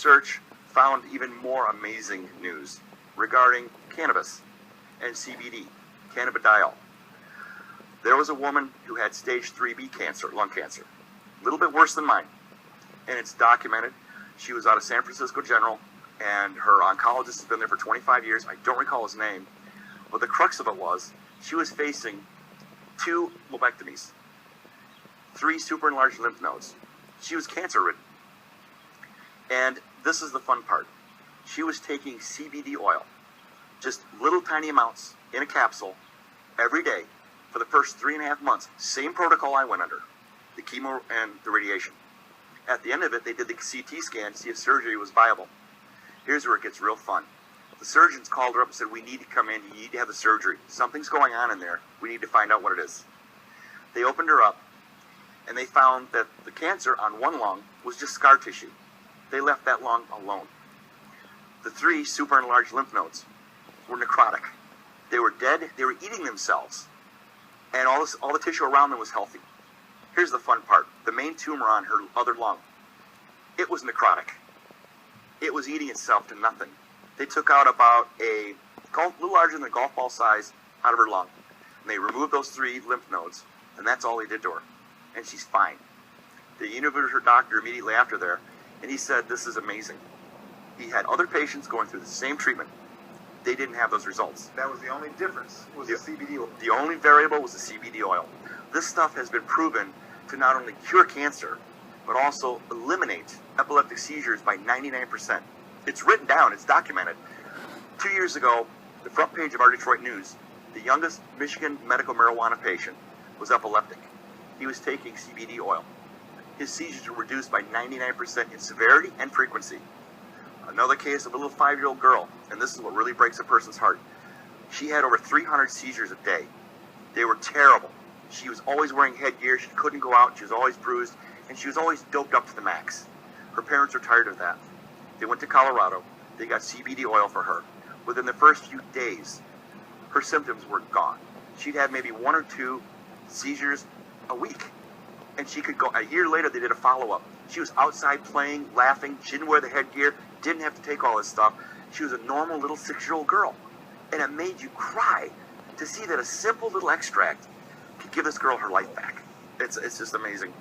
research found even more amazing news regarding cannabis and CBD, cannabidiol. There was a woman who had stage 3B cancer, lung cancer, a little bit worse than mine, and it's documented. She was out of San Francisco General, and her oncologist has been there for 25 years. I don't recall his name, but the crux of it was she was facing 2 lobectomies, 3 super enlarged lymph nodes. She was cancer-ridden. And this is the fun part. She was taking CBD oil, just little tiny amounts in a capsule every day for the first 3.5 months. Same protocol I went under, the chemo and the radiation. At the end of it, they did the CT scan to see if surgery was viable. Here's where it gets real fun. The surgeons called her up and said, "We need to come in, you need to have the surgery. Something's going on in there. We need to find out what it is." They opened her up, and they found that the cancer on one lung was just scar tissue. They left that lung alone. The 3 super enlarged lymph nodes were necrotic. They were dead, they were eating themselves, and all the tissue around them was healthy. Here's the fun part. The main tumor on her other lung, it was necrotic. It was eating itself to nothing. They took out about a little larger than a golf ball size out of her lung, and they removed those 3 lymph nodes, and that's all they did to her. And she's fine. They interviewed her doctor immediately after there, and he said, "This is amazing." He had other patients going through the same treatment. They didn't have those results. That was the only difference, was the CBD oil. The only variable was the CBD oil. This stuff has been proven to not only cure cancer, but also eliminate epileptic seizures by 99%. It's written down, it's documented. 2 years ago, the front page of our Detroit News, the youngest Michigan medical marijuana patient was epileptic. He was taking CBD oil. His seizures were reduced by 99% in severity and frequency. Another case of a little 5-year-old girl, and this is what really breaks a person's heart. She had over 300 seizures a day. They were terrible. She was always wearing headgear, she couldn't go out, she was always bruised, and she was always doped up to the max. Her parents were tired of that. They went to Colorado, they got CBD oil for her. Within the first few days, her symptoms were gone. She'd have maybe 1 or 2 seizures a week. And she could go, a year later they did a follow-up. She was outside playing, laughing, she didn't wear the headgear, didn't have to take all this stuff. She was a normal little 6-year-old girl. And it made you cry to see that a simple little extract could give this girl her life back. It's just amazing.